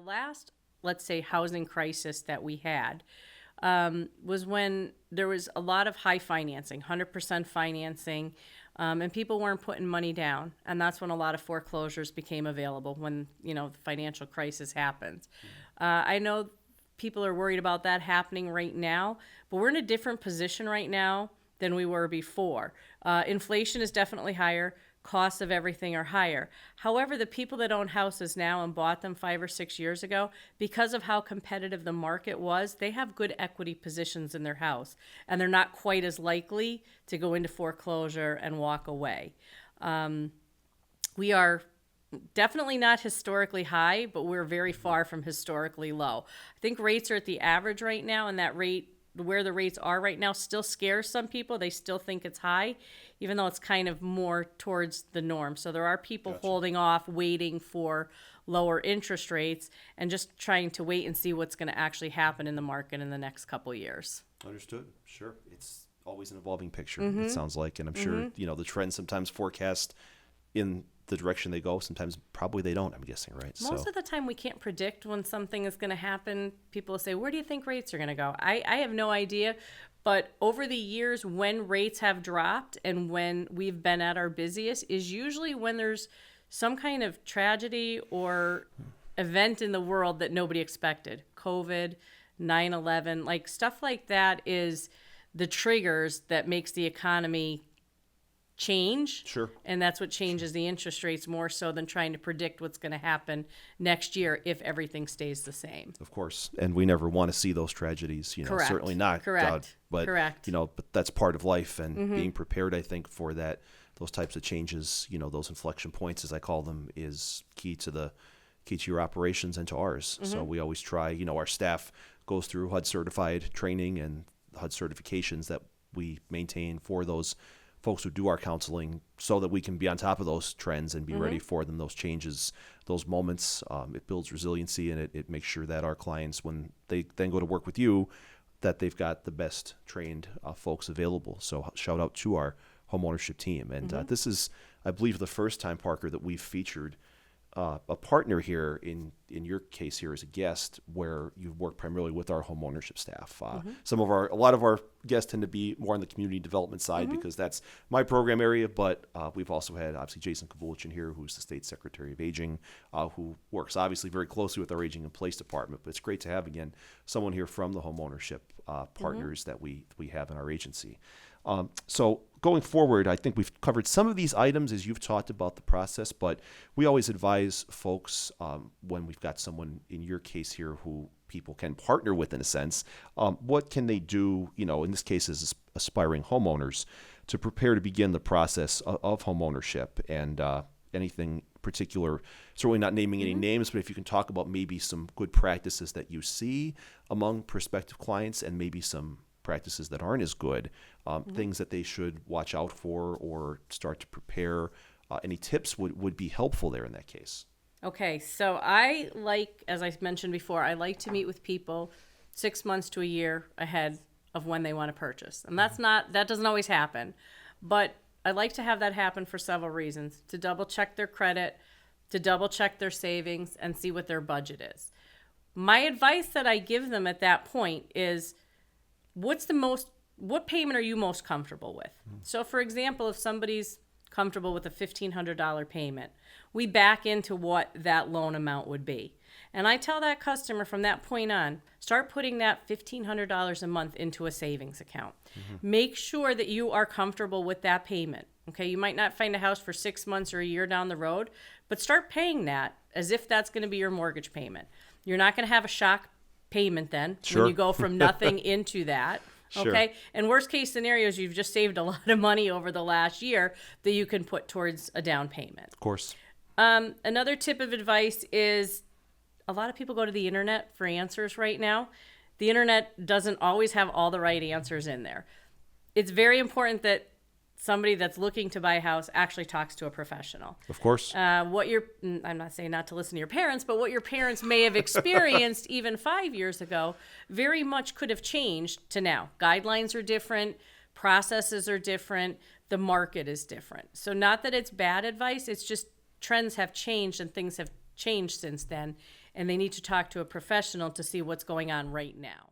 last, let's say, housing crisis that we had was when there was a lot of high financing, 100% financing, and people weren't putting money down. And that's when a lot of foreclosures became available when, the financial crisis happens. I know people are worried about that happening right now, but we're in a different position right now than we were before. Inflation is definitely higher. Costs of everything are higher. However, the people that own houses now and bought them 5 or 6 years ago, because of how competitive the market was, they have good equity positions in their house, and they're not quite as likely to go into foreclosure and walk away. We are definitely not historically high, but we're very far from historically low. I think rates are at the average right now, and that rate, where the rates are right now, still scares some people. They still think it's high, even though it's kind of more towards the norm. So there are people holding off, waiting for lower interest rates, and just trying to wait and see what's going to actually happen in the market in the next couple years. Understood. Sure. It's always an evolving picture, it sounds like. And I'm sure, the trends sometimes forecast in the direction they go. Sometimes probably they don't, I'm guessing, right? Most of the time we can't predict when something is going to happen. People say, where do you think rates are going to go? I have no idea. But over the years, when rates have dropped and when we've been at our busiest is usually when there's some kind of tragedy or event in the world that nobody expected. COVID, 9/11, like stuff like that is the triggers that makes the economy change. Sure. And that's what changes the interest rates more so than trying to predict what's going to happen next year if everything stays the same. Of course. And we never want to see those tragedies, Correct. Certainly not. Correct. But, Correct. But that's part of life, and being prepared, I think, for those types of changes, those inflection points, as I call them, is key to your operations and to ours. So we always try, our staff goes through HUD certified training and HUD certifications that we maintain for those folks who do our counseling so that we can be on top of those trends and be ready for them, those changes, those moments. It builds resiliency, and it makes sure that our clients, when they then go to work with you, that they've got the best trained folks available. So shout out to our homeownership team. And this is, I believe, the first time, Parker, that we've featured a partner here in your case here as a guest, where you've worked primarily with our homeownership staff. A lot of our guests tend to be more on the community development side because that's my program area, but we've also had obviously Jason Kavulich in here, who's the State Secretary of Aging, who works obviously very closely with our Aging in Place department. But it's great to have, again, someone here from the homeownership partners that we have in our agency. So going forward, I think we've covered some of these items as you've talked about the process, but we always advise folks when we've got someone in your case here who people can partner with, in a sense, what can they do, in this case as aspiring homeowners, to prepare to begin the process of homeownership, and anything particular, certainly not naming any names, but if you can talk about maybe some good practices that you see among prospective clients and maybe some practices that aren't as good, things that they should watch out for or start to prepare. Any tips would be helpful there in that case. Okay, so I like, as I mentioned before, I like to meet with people 6 months to a year ahead of when they want to purchase. And that doesn't always happen, but I like to have that happen for several reasons: to double check their credit, to double check their savings, and see what their budget is. My advice that I give them at that point is, what payment are you most comfortable with? So for example, if somebody's comfortable with a $1,500 payment, we back into what that loan amount would be. And I tell that customer from that point on, start putting that $1,500 a month into a savings account. Make sure that you are comfortable with that payment. Okay, you might not find a house for 6 months or a year down the road, but start paying that as if that's going to be your mortgage payment. You're not going to have a shock payment then when you go from nothing into that. Okay. Sure. And worst case scenarios, you've just saved a lot of money over the last year that you can put towards a down payment. Of course. Another tip of advice is, a lot of people go to the internet for answers right now. The internet doesn't always have all the right answers in there. It's very important that somebody that's looking to buy a house actually talks to a professional. Of course. I'm not saying not to listen to your parents, but what your parents may have experienced even 5 years ago very much could have changed to now. Guidelines are different, processes are different, the market is different. So not that it's bad advice, it's just trends have changed and things have changed since then. and they need to talk to a professional to see what's going on right now.